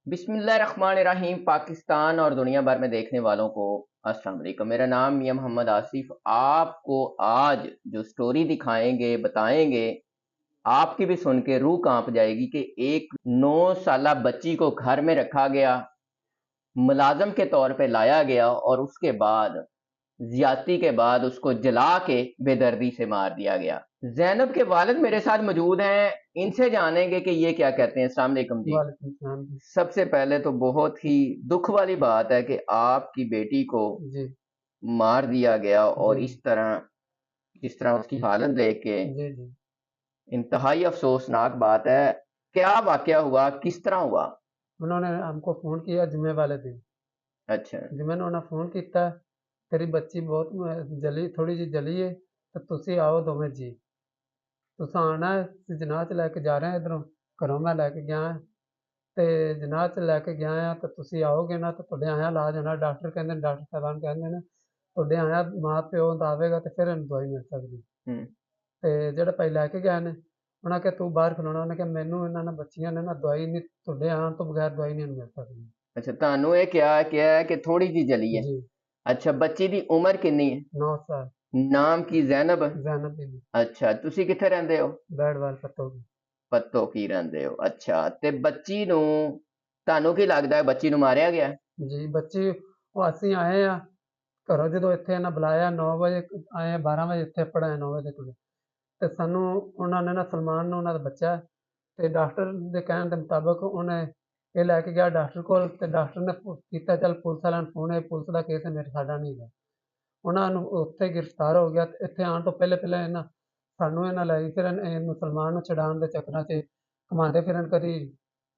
बिस्मिल्लाहिर्रहमानिर्रहीम। पाकिस्तान और दुनिया भर में देखने वालों को अस्सलाम वालेकुम। मेरा नाम मियां मोहम्मद आसिफ। आपको आज जो स्टोरी दिखाएंगे बताएंगे, आपकी भी सुन के रूह कांप जाएगी कि एक 9 साला बच्ची को घर में रखा गया, मुलाजम के तौर पे लाया गया और उसके बाद ज्यादती के बाद उसको जला के बेदर्दी से मार दिया गया। जैनब के वालिद मेरे साथ मौजूद हैं, इनसे जानेंगे कि ये क्या कहते हैं। अस्सलाम वालेकुम जी। वालेकुम सलाम जी। सबसे पहले तो बहुत ही दुख वाली बात है कि आपकी बेटी को जी मार दिया गया और जी इस तरह जिस तरह उसकी हालत देख के जी जी। इंतहाई अफसोसनाक बात है। क्या वाकया हुआ, किस तरह हुआ? उन्होंने हमको फ़ोन किया जुम्मे वाले दिन। अच्छा। जुम्मे ਨੂੰ ਉਹਨਾਂ फ़ोन ਕੀਤਾ, ਤੇਰੀ ਬੱਚੀ ਬਹੁਤ ਜਲੀ, ਥੋੜੀ ਜਿਹੀ ਜਲੀ ਏ, ਤੇ ਤੁਸੀਂ ਆਓ ਦੋਵੇਂ ਜੀ। ਤੁਸੀਂ ਆਉਣਾ ਹੈ, ਅਸੀਂ ਜਨਾਹ 'ਚ ਲੈ ਕੇ ਜਾ ਰਹੇ ਹਾਂ ਇੱਧਰੋਂ, ਘਰੋਂ ਮੈਂ ਲੈ ਕੇ ਗਿਆ ਹਾਂ ਤੇ ਜਨਾਹ 'ਚ ਲੈ ਕੇ ਗਿਆ ਹਾਂ, ਤੇ ਤੁਸੀਂ ਆਓਗੇ ਨਾ ਤਾਂ ਤੁਹਾਡੇ ਆਇਆ ਇਲਾਜ ਹੋਣਾ। ਡਾਕਟਰ ਕਹਿੰਦੇ ਨੇ, ਡਾਕਟਰ ਸਾਹਿਬਾਨ ਕਹਿੰਦੇ ਨੇ ਤੁਹਾਡੇ ਆਇਆ ਮਾਂ ਪਿਓ ਦਾ ਆਵੇਗਾ ਤੇ ਫਿਰ ਇਹਨੂੰ ਦਵਾਈ ਮਿਲ ਸਕਦੀ। ਹੂੰ। ਤੇ ਜਿਹੜੇ ਭਾਈ ਲੈ ਕੇ ਗਏ ਨੇ, ਉਹਨਾਂ ਕਿਹਾ ਤੂੰ ਬਾਹਰ ਖਲੋਣਾ। ਉਹਨੇ ਕਿਹਾ ਮੈਨੂੰ ਇਹਨਾਂ ਨੇ ਬੱਚੀਆਂ ਨੇ ਨਾ ਦਵਾਈ ਨਹੀਂ, ਤੁਹਾਡੇ ਆਉਣ ਤੋਂ ਬਗੈਰ ਦਵਾਈ ਨਹੀਂ ਮਿਲ ਸਕਦੀ। ਅੱਛਾ, ਤੁਹਾਨੂੰ ਇਹ ਕਿਹਾ ਹੈ ਕਿ ਥੋੜੀ ਜੀ ਜਲੀ ਹੈ। जी। ਅੱਛਾ, ਬੱਚੀ ਦੀ ਉਮਰ ਕਿੰਨੀ ਹੈ? 9 साल। ਨਾਮ ਕੀ? ਜ਼ੈਨਬ। जैनब बीबी। ਅੱਛਾ, ਤੁਸੀਂ ਕਿੱਥੇ ਰਹਿੰਦੇ ਹੋ? बैडवाल पत्तों ਪੱਤੋ ਕੀ ਰਹਿੰਦੇ ਹੋ? ਅੱਛਾ, ਤੇ ਬੱਚੀ ਨੂੰ ਤੁਹਾਨੂੰ ਕੀ ਲੱਗਦਾ ਹੈ ਬੱਚੀ ਨੂੰ ਮਾਰਿਆ ਗਿਆ? जी। बच्ची वो ਅਸੀਂ ਆਏ ਆ ਘਰੋਂ, ਜਦੋਂ ਇੱਥੇ ਇਹਨਾਂ ਬੁਲਾਇਆ 9 ਵਜੇ ਆਏ ਆ, 12 ਵਜੇ ਇੱਥੇ ਪੜ੍ਹਾਏ 9 ਵਜੇ ਕੋਲ, ਤੇ ਸਾਨੂੰ ਉਹਨਾਂ ਨੇ ਨਾ ਸਲਮਾਨ ਨੂੰ, ਉਹਨਾਂ ਦਾ ਬੱਚਾ ਤੇ ਡਾਕਟਰ ਦੇ ਕਹਿਣ ਦੇ ਮੁਤਾਬਕ ਉਹਨੇ ਇਹ ਲੈ ਕੇ ਗਿਆ ਡਾਕਟਰ ਕੋਲ, ਤੇ ਡਾਕਟਰ ਨੇ ਕੀਤਾ ਚੱਲ ਪੁਲਿਸ ਵਾਲਿਆਂ ਨੂੰ ਫੋਨ, ਇਹ ਪੁਲਿਸ ਦਾ ਕੇਸ ਹੈ, ਮੇਰੇ ਸਾਡਾ ਨਹੀਂ ਹੈਗਾ। ਉਹਨਾਂ ਨੂੰ ਉੱਥੇ ਗ੍ਰਿਫਤਾਰ ਹੋ ਗਿਆ ਤੇ ਇੱਥੇ ਆਉਣ ਤੋਂ ਪਹਿਲੇ ਪਹਿਲੇ ਸਾਨੂੰ ਇਹਨਾਂ ਲੈ ਗਏ ਫਿਰਨ, ਇਹਨੂੰ ਸਲਮਾਨ ਨੂੰ ਛਡਾਉਣ ਦੇ ਚੱਕਰਾਂ 'ਚ ਘੁਮਾਉਂਦੇ ਫਿਰਨ, ਕਦੀ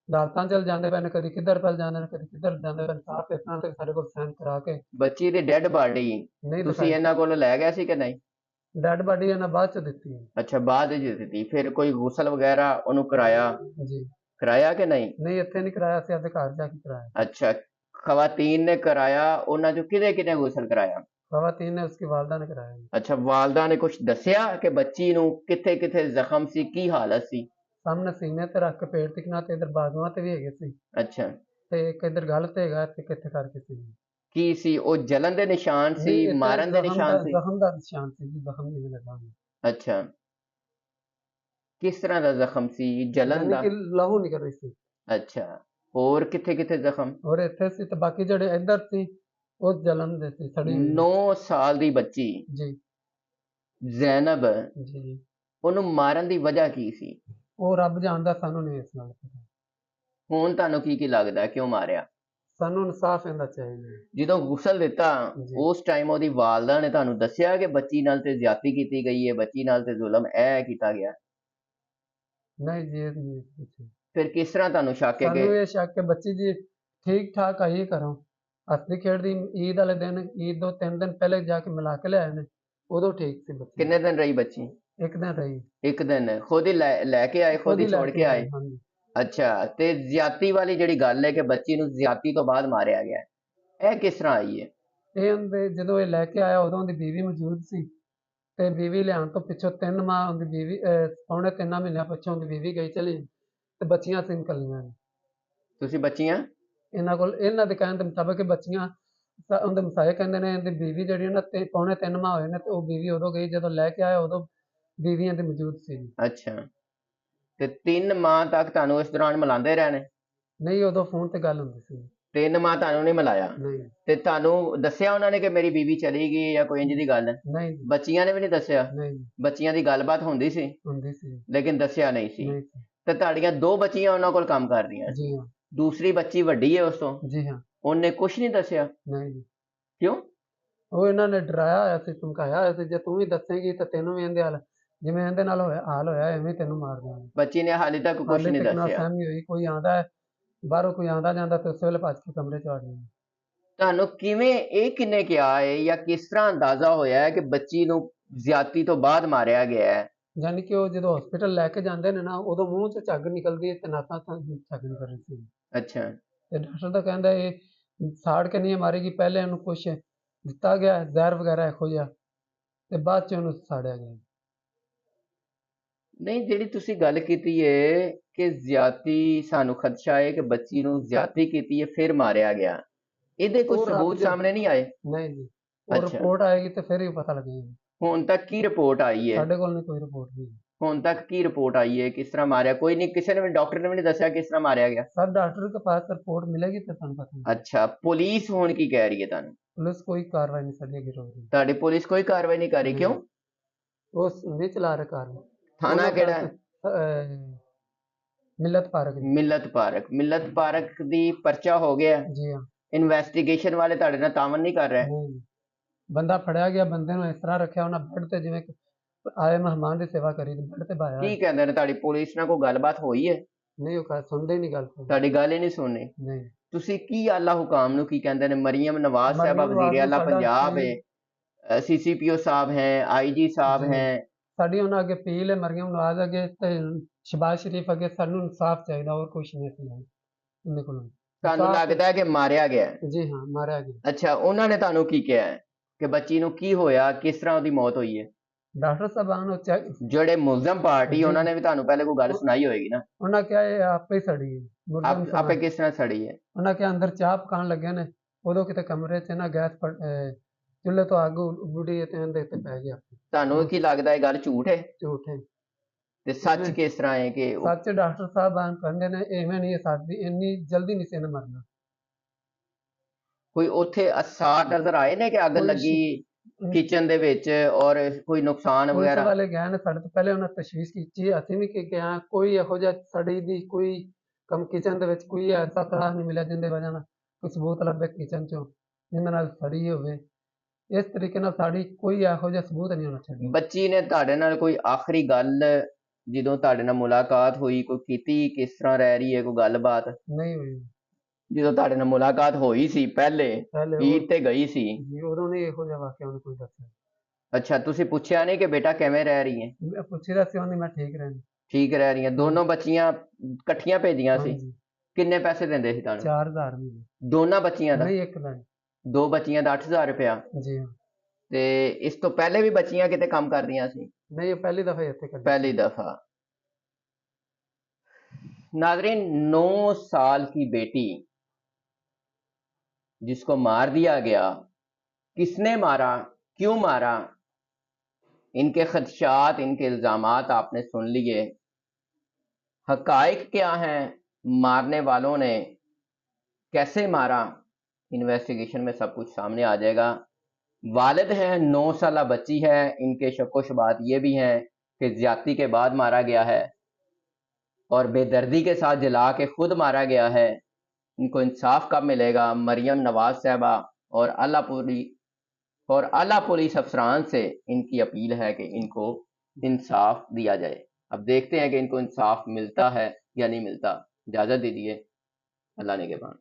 ਅਦਾਲਤਾਂ ਚਲ ਜਾਂਦੇ ਪਏ ਨੇ, ਕਦੀ ਕਿੱਧਰ ਪਲ ਜਾਂਦੇ ਨੇ, ਕਦੀ ਕਿੱਧਰ ਜਾਂਦੇ ਪਏ ਨੇ। ਸਾਫ਼ ਇਸ ਤਰ੍ਹਾਂ ਤੇ ਸਾਡੇ ਕੋਲ ਸਾਈਨ ਕਰਾ ਕੇ ਬੱਚੀ ਦੀ ਡੈੱਡ ਬਾਡੀ ਨਹੀਂ ਤੁਸੀਂ ਦਿਖਾਈ। ਇਹਨਾਂ ਕੋਲ ਲੈ ਗਏ ਸੀ ਕਿ ਨਹੀਂ? ਡੈਡ ਬਾਡੀ ਇਹਨਾਂ ਬਾਅਦ 'ਚ ਦਿੱਤੀ ਹੈ। ਅੱਛਾ, ਬਾਅਦ ਵਿੱਚ ਦਿੱਤੀ। ਫਿਰ ਕੋਈ ਗੁਸਲ ਵਗੈਰਾ ਉਹਨੂੰ ਜੀ। ਕਰਾਇਆ ਕਿ ਨਹੀਂ? ਨਹੀਂ, ਇੱਥੇ ਨਹੀਂ ਕਰਾਇਆ, ਅਸੀਂ ਆਪਣੇ ਘਰ ਜਾ ਕੇ ਕਰਾਇਆ। ਅੱਛਾ, ਖਵਾਤੀਨ ਨੇ ਕਰਾਇਆ। ਉਹਨਾਂ ਚੋਂ ਕਿਹਦੇ ਗੁਸਲ ਕਰਾਇਆ? ਖਵਾतीन ने, उसकी वालदा ने कराया। ਅੱਛਾ, ਵਾਲਦਾ ਨੇ ਕੁਝ ਦੱਸਿਆ ਕਿ ਬੱਚੀ ਨੂੰ ਕਿੱਥੇ ਕਿੱਥੇ ਜ਼ਖਮ ਸੀ, ਕੀ ਹਾਲਤ ਸੀ? ਸਾਹਮਣੇ ਸੀਨੇ ਤੇ ਰੱਖ ਕੇ ਪੇਟ ਤਿਕਣਾ, ਤੇ ਇਧਰ ਬਾਜ਼ੂਆਂ ਤੇ ਵੀ ਹੈਗੇ ਸੀ, ਅੱਛਾ, ਤੇ ਇੱਕ ਇਧਰ ਗਲ ਤੇ ਹੈਗਾ, ਤੇ ਕਿੱਥੇ ਕਰਕੇ ਸੀ। ਕੀ ਸੀ ਉਹ? ਜਲਨ ਦੇ ਨਿਸ਼ਾਨ ਸੀ, ਨਹੀਂ, ਇੱਥੇ ਮਾਰਨ ਦੇ ਨਿਸ਼ਾਨ ਸੀ? ਜ਼ਖਮ ਦਾ ਨਿਸ਼ਾਨ ਸੀ ਜੀ, ਜ਼ਖਮ ਨਹੀਂ ਲੱਗਾ। ਅੱਛਾ, ਕਿਸ ਤਰ੍ਹਾਂ ਦਾ ਜ਼ਖਮ ਸੀ? ਜਲਨ ਯਾਨੀ ਦਾ? ਕਿ ਲਹੂ ਨਿਕਲ ਰਹੀ ਸੀ। ਅੱਛਾ, ਹੋਰ ਕਿੱਥੇ ਕਿੱਥੇ ਜ਼ਖਮ? ਔਰ ਇੱਥੇ ਸੀ, ਤੇ ਬਾਕੀ ਜਿਹੜੇ ਇੱਧਰ ਸੀ ਉਹ ਜਲਨ ਦੇ ਸੀ, ਸੜੀ ਹੋਈ। 9 ਸਾਲ ਦੀ ਬੱਚੀ ਜੀ ਜ਼ੈਨਬ, ਜੀ ਜੀ। ਉਹਨੂੰ ਮਾਰਨ ਦੀ ਵਜ੍ਹਾ ਕੀ ਸੀ? ਉਹ ਰੱਬ ਜਾਣਦਾ, ਸਾਨੂੰ ਨਹੀਂ ਇਸ ਨਾਲ ਪਤਾ। ਹੁਣ ਤੁਹਾਨੂੰ ਕੀ ਲੱਗਦਾ ਕਿਉਂ ਮਾਰਿਆ? ਸਾਨੂੰ ਇਨਸਾਫ ਇਹਦਾ ਚਾਹੀਦਾ। ਜਦੋਂ ਗੁਸਲ ਦਿੱਤਾ ਜੀ। ਉਸ ਟਾਈਮ ਉਹਦੀ ਵਾਲਦਾ ਨੇ ਤੁਹਾਨੂੰ ਦੱਸਿਆ ਕਿ ਬੱਚੀ ਨਾਲ ਤੇ ਜ਼ਿਆਦਤੀ ਕੀਤੀ ਗਈ ਹੈ, ਬੱਚੀ ਨਾਲ ਤੇ ਜ਼ੁਲਮ ਇਹ ਕੀਤਾ ਗਿਆ? ਨਹੀਂ ਜੀ, ਇਹ ਨਹੀਂ ਪੁੱਛਿਆ। ਫਿਰ ਕਿਸ ਤਰ੍ਹਾਂ ਤੁਹਾਨੂੰ ਸ਼ੱਕ ਹੈ ਸਾਨੂੰ ਕਿ ਇਹ ਸ਼ੱਕ ਹੈ ਬੱਚੀ ਜੀ ਠੀਕ ਠਾਕ ਆਈ ਘਰੋਂ, ਹੱਸਦੀ ਖੇਡਦੀ, ਈਦ ਵਾਲੇ ਦਿਨ, ਈਦ ਤੋਂ 3 ਦਿਨ ਪਹਿਲੇ ਜਾ ਕੇ ਮਿਲਾ ਕੇ ਲਿਆਏ ਨੇ, ਉਦੋਂ ਠੀਕ ਸੀ ਬੱਚੀ। ਕਿੰਨੇ ਦਿਨ ਰਹੀ ਬੱਚੀ? 1 ਦਿਨ ਰਹੀ। ਇੱਕ ਦਿਨ ਖੁਦ ਹੀ ਲੈ ਕੇ ਆਏ, ਖੁਦ ਹੀ ਛੋੜ ਕੇ ਆਏ? ਹਾਂਜੀ। ਅੱਛਾ, ਤੇ ਜ਼ਿਆਦਤੀ ਵਾਲੀ ਜਿਹੜੀ ਗੱਲ ਹੈ ਕਿ ਬੱਚੀ ਨੂੰ ਜ਼ਿਆਦਤੀ ਤੋਂ ਬਾਅਦ ਮਾਰਿਆ ਗਿਆ, ਇਹ ਕਿਸ ਤਰ੍ਹਾਂ ਆਈ ਹੈ? ਇਹ ਉਹਦੇ ਜਦੋਂ ਇਹ ਲੈ ਕੇ ਆਇਆ ਉਦੋਂ ਉਹਦੀ ਬੀਵੀ ਮੌਜੂਦ ਸੀ, ਤੇ ਬੀਵੀ ਲਿਆਉਣ ਤੋਂ ਪਿੱਛੋਂ 3 ਮਾਹ ਉਹਦੀ ਬੀਵੀ, ਪੌਣੇ 3 ਮਹੀਨਿਆਂ ਪਿੱਛੋਂ ਉਹਦੀ ਬੀਵੀ ਗਈ ਚਲੀ, ਤੇ ਬੱਚੀਆਂ ਸੀ ਇਕੱਲੀਆਂ ਨੇ। ਤੁਸੀਂ ਬੱਚੀਆਂ ਇਹਨਾਂ ਕੋਲ, ਇਹਨਾਂ ਦੇ ਕਹਿਣ ਦੇ ਮੁਤਾਬਕ ਇਹ ਬੱਚੀਆਂ ਉਹਦੇ ਮਸਾਏ ਕਹਿੰਦੇ ਨੇ, ਇਹਦੀ ਬੀਵੀ ਜਿਹੜੀ ਨਾ ਪੌਣੇ 3 ਮਾਹ ਹੋਏ ਨੇ, ਤੇ ਉਹ ਬੀਵੀ ਉਦੋਂ ਗਈ ਜਦੋਂ ਲੈ ਕੇ ਆਇਆ, ਉਦੋਂ ਬੀਵੀਆਂ ਦੀ ਮੌਜੂਦ ਸੀ। ਅੱਛਾ, ਤੇ 3 ਮਾਹ ਤੱਕ ਤੁਹਾਨੂੰ ਇਸ ਦੌਰਾਨ ਮਿਲਾਉਂਦੇ ਰਹੇ ਨੇ? ਨਹੀਂ, ਉਦੋਂ ਫੋਨ ਤੇ ਗੱਲ ਹੁੰਦੀ ਸੀ। 3 ਮਾਹ ਤੁਹਾਨੂੰ ਨਹੀਂ ਮਿਲਾਇਆ? ਨਹੀਂ ਤੇ ਤੁਹਾਨੂੰ ਦੱਸਿਆ ਉਹਨਾਂ ਨੇ ਕਿ ਮੇਰੀ ਬੀਵੀ ਚਲੀ ਗਈ ਜਾਂ ਕੋਈ ਇੰਜ ਦੀ ਗੱਲ? ਨਹੀਂ ਬੱਚੀਆਂ ਨੇ ਵੀ ਨਹੀਂ ਦੱਸਿਆ? ਨਹੀਂ ਬੱਚੀਆਂ ਦੀ ਗੱਲਬਾਤ ਹੁੰਦੀ ਸੀ ਹੁੰਦੀ ਸੀ। ਲੇਕਿਨ ਦੱਸਿਆ ਨਹੀਂ ਸੀ। ਨਹੀਂ ਸੀ। ਤੇ ਤੁਹਾਡੀਆਂ 2 ਬੱਚੀਆਂ ਉਹਨਾਂ ਕੋਲ ਕੰਮ ਕਰ ਰਹੀਆਂ? ਜੀ ਹਾਂ। ਦੂਸਰੀ ਬੱਚੀ ਵੱਡੀ ਹੈ ਉਸ ਤੋਂ? ਜੀ ਹਾਂ। ਉਹਨੇ ਕੁਝ ਨਹੀਂ ਦੱਸਿਆ? ਨਹੀਂ ਜੀ। ਕਿਉਂ? ਉਹ ਇਹਨਾਂ ਨੇ ਡਰਾਇਆ ਹੋਇਆ ਸੀ, ਧਮਕਾਇਆ ਹੋਇਆ ਸੀ, ਜੇ ਤੂੰ ਵੀ ਦੱਸੇਂਗੀ ਤਾਂ ਤੈਨੂੰ ਵੀ ਇਹਦੇ ਹਾਲ, ਜਿਵੇਂ ਇਹਦੇ ਨਾਲ ਹੋਇਆ ਹਾਲ ਹੋਇਆ, ਐਵੇਂ ਤੈਨੂੰ ਮਾਰ ਦੇਵਾਂਗੇ। ਬੱਚੀ ਨੇ ਹਾਲੇ ਤੱਕ ਕੁਝ ਹਾਲੇ ਨਹੀਂ ਤੱਕ ਨਾ ਦੱਸਿਆ? ਸਹਿਮੀ ਹੋਈ। ਕੋਈ ਆਉਂਦਾ ਹੈ ਬਾਹਰੋਂ, ਕੋਈ ਆਉਂਦਾ ਜਾਂਦਾ ਤੇ ਉਸੇ ਵੇਲੇ ਭੱਜ ਕੇ ਕਮਰੇ 'ਚ ਵੜ ਜਾਂਦਾ। ਤੁਹਾਨੂੰ ਕਿਵੇਂ, ਇਹ ਕਿੰਨੇ ਕਿਹਾ ਹੈ ਜਾਂ ਕਿਸ ਤਰ੍ਹਾਂ ਅੰਦਾਜ਼ਾ ਹੋਇਆ ਹੈ ਕਿ ਬੱਚੀ ਨੂੰ ਜ਼ਿਆਦਤੀ ਤੋਂ ਬਾਅਦ ਮਾਰਿਆ ਗਿਆ ਹੈ? ਯਾਨੀ ਕਿ ਉਹ ਜਦੋਂ ਹਸਪੀਟਲ ਲੈ ਕੇ ਜਾਂਦੇ ਨੇ ਨਾ, ਉਦੋਂ ਮੂੰਹ 'ਚ ਝੱਗ ਨਿਕਲਦੀ ਹੈ ਤੇ ਨਾਕਾਂ ਤੋਂ ਝੱਗ ਨਿਕਲ ਰਹੀ ਸੀ। ਅੱਛਾ, ਤੇ ਡਾਕਟਰ ਤਾਂ ਕਹਿੰਦਾ ਇਹ ਸਾੜ ਕੇ ਨਹੀਂ ਮਾਰੇਗੀ, ਪਹਿਲੇ ਉਹਨੂੰ ਕੁਛ ਦਿੱਤਾ ਗਿਆ ਜ਼ਹਿਰ ਵਗੈਰਾ ਇਹੋ ਜਿਹਾ, ਤੇ ਬਾਅਦ 'ਚ ਉਹਨੂੰ ਸਾੜਿਆ ਗਿਆ। ਨਹੀਂ, ਜਿਹੜੀ ਤੁਸੀਂ ਗੱਲ ਕੀਤੀ ਹੈ ਕਿ ਜ਼ਿਆਦਤੀ, ਸਾਨੂੰ ਖਦਸ਼ਾ ਹੈ ਕਿ ਬੱਚੀ ਨੂੰ ਜ਼ਿਆਦਤੀ ਕੀਤੀ ਹੈ ਫਿਰ ਮਾਰਿਆ ਗਿਆ, ਇਹਦੇ ਕੋਈ ਉਹ ਰੱਬ ਸਬੂਤ ਦੇ ਸਾਹਮਣੇ ਨਹੀਂ ਆਏ? ਨਹੀਂ ਜੀ, ਉਹ ਅੱਛਾ, ਰਿਪੋਰਟ ਆਏਗੀ ਤੇ ਫਿਰ ਹੀ ਪਤਾ ਲੱਗੇਗਾ। ਹੁਣ ਤੱਕ ਕੀ ਰਿਪੋਰਟ ਆਈ ਹੈ? ਸਾਡੇ ਕੋਲ ਨਹੀਂ ਕੋਈ ਰਿਪੋਰਟ ਨਹੀਂ। ਹੁਣ ਤੱਕ ਕੀ ਰਿਪੋर्ट आई है, किस तरह मारा? कोई नहीं, किसी ने भी, डॉक्टर ने भी नहीं दसिया किस तरह मारा गया? सर डॉक्टर के पास रिपोर्ट मिलेगी तो ਤੁਹਾਨੂੰ ਪਤਾ। अच्छा, पुलिस ਹੁਣ ਕੀ ਕਹਿ ਰਹੀ ਹੈ ਤੁਹਾਨੂੰ? ਪੁਲਿਸ ਕੋਈ ਕਾਰਵਾਈ ਨਹੀਂ ਸਾਡੀ ਅੱਗੇ ਹੋ ਰਹੀ। ਤੁਹਾਡੀ ਪੁਲਿਸ ਕੋਈ ਕਾਰਵਾਈ ਨਹੀਂ ਕਰ ਰਹੀ, ਕਿਉਂ? ਉਹ ਨਹੀਂ ਚਲਾ ਰਿਹਾ ਕਾਰਵਾਈ। ਥਾਣਾ ਕਿਹੜਾ ਹੈ? ਮਿਲਤ ਪਾਰਕ ਜੀ। ਮਿਲਤ ਪਾਰਕ, ਮਿਲਤ ਪਾਰਕ ਦੀ ਪਰਚਾ ਹੋ ਗਿਆ? ਜੀ ਹਾਂ। ਇਨਵੈਸਟੀਗੇਸ਼ਨ ਵਾਲੇ ਤੁਹਾਡੇ ਨਾਲ ਤਾਮਨ ਨਹੀਂ ਕਰ ਰਹੇ? ਨਹੀਂ, ਬੰਦਾ ਫੜਿਆ ਗਿਆ, ਬੰਦੇ ਨੂੰ ਇਸ ਤਰ੍ਹਾਂ ਰੱਖਿਆ ਉਹਨਾਂ ਬੈੱਡ ਤੇ, ਜਿਵੇਂ ਆਏ ਮਹਿਮਾਨ ਦੀ ਸੇਵਾ ਕਰੀ ਬੈੱਡ ਤੇ ਬਾਇਆ। ਕੀ ਕਹਿੰਦੇ ਨੇ, ਤੁਹਾਡੀ ਪੁਲਿਸ ਨਾਲ ਕੋਈ ਗੱਲਬਾਤ ਹੋਈ ਹੈ? ਨਹੀਂ, ਉਹ ਸੁਣਦੇ ਨਹੀਂ ਗੱਲ। ਤੁਹਾਡੀ ਗੱਲ ਹੀ ਨਹੀਂ ਸੁਣਨੀ। ਨਹੀਂ। ਤੁਸੀਂ ਕੀ ਆਲਾ ਹੁਕਾਮ ਨੂੰ ਕੀ ਕਹਿੰਦੇ ਨੇ? ਮਰੀਮ ਨਵਾਜ਼ ਸਾਹਿਬਾ ਵਜ਼ੀਰ ਆਲਾ ਪੰਜਾਬ ਹੈ, ਸੀਸੀਪੀਓ ਸਾਹਿਬ ਹੈ, ਆਈਜੀ ਸਾਹਿਬ ਹੈ, ਸਾਡੀ ਉਹਨਾਂ ਅੱਗੇ ਅਪੀਲ ਹੈ, ਮਰੀਮ ਨਵਾਜ਼ ਅੱਗੇ ਤੇ ਸ਼ਬਾਜ਼ ਸ਼ਰੀਫ ਅੱਗੇ, ਸਾਨੂੰ ਇਨਸਾਫ ਚਾਹੀਦਾ, ਹੋਰ ਕੁਝ ਨਹੀਂ ਚਾਹੀਦਾ ਇਹਨਾਂ ਕੋਲੋਂ। ਤੁਹਾਨੂੰ ਲੱਗਦਾ ਹੈ ਕਿ ਮਾਰਿਆ ਗਿਆ ਹੈ? ਜੀ ਹਾਂ, ਮਾਰਿਆ ਗਿਆ। ਅੱਛਾ, ਉਹਨਾਂ ਨੇ ਤੁਹਾਨੂੰ ਕੀ ਕਿਹਾ ਹੈ ਕਿ ਬੱਚੀ ਨੂੰ ਕੀ ਹੋਇਆ, ਕਿਸ ਤਰ੍ਹਾਂ ਉਹਦੀ ਮੌਤ ਹੋਈ ਹੈ? ਡਾਕਟਰ ਸਾਹਿਬਾਨ ਨੂੰ ਜਿਹੜੇ ਮੁਲਜ਼ਮ ਪਾਰਟੀ, ਉਹਨਾਂ ਨੇ ਵੀ ਤੁਹਾਨੂੰ ਪਹਿਲੇ ਕੋਈ ਗੱਲ ਸੁਣਾਈ ਹੋਏਗੀ ਨਾ? ਉਹਨਾਂ ਕਿਹਾ ਇਹ ਆਪੇ ਹੀ ਸੜੀ ਹੈ। ਆਪੇ ਕਿਸ ਤਰ੍ਹਾਂ ਸੜੀ ਹੈ? ਉਹਨਾਂ ਕੇ ਅੰਦਰ ਚਾਹ ਪਕਾਉਣ ਲੱਗੇ ਨੇ, ਉਦੋਂ ਕਿਤੇ ਕਮਰੇ 'ਚ ਨਾ ਗੈਸ ਚੁੱਲ੍ਹੇ ਤੋਂ ਅੱਗ ਉੱਡੀ ਤੇ ਇਹਦੇ ਤੇ ਪੈ ਗਿਆ। ਤੁਹਾਨੂੰ ਕੀ ਲੱਗਦਾ ਇਹ ਗੱਲ ਝੂਠ ਹੈ? ਝੂਠ ਹੈ। ਤੇ ਸੱਚ ਕਿਸ ਤਰ੍ਹਾਂ ਹੈ ਕਿ ਸੱਚ ਡਾਕਟਰ ਸਾਹਿਬਾਨ ਕਹਿੰਦੇ ਨੇ ਇਵੇਂ ਨਹੀਂ ਸਕਦੀ, ਇੰਨੀ ਜਲਦੀ ਨਹੀਂ ਸੀ ਇਹਨੇ ਮਰਨਾ। ਕੋਈ ਉੱਥੇ ਅਸਾਰ ਨਜ਼ਰ ਆਏ ਨੇ ਕਿ ਅੱਗ ਲੱਗੀ ਕਿਚਨ ਦੇ ਵਿੱਚ ਔਰ ਕੋਈ ਨੁਕਸਾਨ ਪੁਲਿਸ ਵਗੈਰਾ? ਵਾਲੇ ਗਏ ਨੇ ਸਾਡੇ ਤੋਂ ਪਹਿਲੇ, ਉਹਨਾਂ ਤਸ਼ਵੀਸ਼ ਕੀਤੀ, ਅਸੀਂ ਵੀ ਕਿ ਗਿਆ, ਕੋਈ ਇਹੋ ਜਿਹਾ ਸੜੀ ਦੀ ਕੋਈ ਕੰਮ ਕਿਚਨ ਦੇ ਵਿੱਚ ਕੋਈ ਐਸਾ ਕੜਾਹ ਨਹੀਂ ਮਿਲਿਆ ਜਿਹਦੇ ਵਜ੍ਹਾ ਨਾਲ ਕੋਈ ਸਬੂਤ ਲੱਭੇ ਕਿਚਨ 'ਚੋਂ ਜਿਹਦੇ ਨਾਲ ਸੜੀ ਹੋਵੇ। ਇਸ ਤਰੀਕੇ ਨਾਲ ਸਾਡੀ ਕੋਈ ਇਹੋ ਜਿਹਾ ਸਬੂਤ ਨਹੀਂ ਹੋਣਾ ਚਾਹੀਦਾ। ਬੱਚੀ ਨੇ ਤੁਹਾਡੇ ਨਾਲ ਕੋਈ ਆਖਰੀ ਗੱਲ ਜਦੋਂ ਤੁਹਾਡੇ ਨਾਲ ਮੁਲਾਕਾਤ ਹੋਈ ਕੋਈ ਕੀਤੀ, ਕਿਸ ਤਰ੍ਹਾਂ ਰਹਿ ਰਹੀ ਹੈ, ਕੋਈ ਗੱਲਬਾਤ? ਨਹੀਂ ਹੋਈ। ਜਦੋਂ ਤੁਹਾਡੇ ਨਾਲ ਮੁਲਾਕਾਤ ਹੋਈ ਸੀ ਪਹਿਲੇ ਈਦ ਤੇ ਗਈ ਸੀ, ਉਦੋਂ ਨਹੀਂ ਇਹੋ ਜਿਹਾ ਵਾਕਿਆ ਉਹਨੇ ਕੋਈ ਦੱਸਿਆ। ਅੱਛਾ, ਤੁਸੀਂ ਪੁੱਛਿਆ ਨਹੀਂ ਕਿ ਬੇਟਾ ਕਿਵੇਂ ਰਹਿ ਰਹੀ ਹੈ? ਮੈਂ ਪੁੱਛਿਆ ਸੀ ਉਹਨੇ, ਮੈਂ ਠੀਕ ਰਹਿੰਦੀ। ਠੀਕ ਰਹਿ ਰਹੀਆਂ? ਦੋਨੋਂ ਬੱਚੀਆਂ ਇਕੱਠੀਆਂ ਭੇਜੀਆਂ ਸੀ? ਕਿੰਨੇ ਪੈਸੇ ਦਿੰਦੇ ਸੀ ਤੁਹਾਨੂੰ? 4000 ਮਹੀਨੇ। ਦੋਨਾਂ ਬੱਚੀਆਂ ਦਾ? ਨਹੀਂ, ਇੱਕ ਦਾ। ਦੋ ਬੱਚੀਆਂ ਦਾ 8000 ਰੁਪਇਆ? ਜੀ ਹਾਂ। ਤੇ ਇਸ ਤੋਂ ਪਹਿਲੇ ਵੀ ਬੱਚੀਆਂ ਕਿਤੇ ਕੰਮ ਕਰਦੀਆਂ ਸੀ? नहीं, ये पहली दफा ਇੱਥੇ कर। पहली दफा। नाजरीन, 9 साल की बेटी जिसको मार दिया गया, किसने मारा, क्यों मारा, इनके खदशात, इनके इल्जामात आपने सुन लिए। हकाइक क्या हैं, मारने वालों ने कैसे मारा, इन्वेस्टिगेशन में सब कुछ सामने आ जाएगा। वालिद हैं, 9 साला बच्ची है, इनके शक्को शुबात ये भी हैं कि ज्यादती के बाद मारा गया है और बेदर्दी के साथ जला के खुद मारा गया है। इनको इंसाफ कब मिलेगा? मरियम नवाज साहबा और आला पुलिस अफसरान से इनकी अपील है कि इनको इंसाफ दिया जाए। अब देखते हैं कि इनको इंसाफ मिलता है या नहीं मिलता। इजाज़त दीजिए, अल्लाह ने के बाद।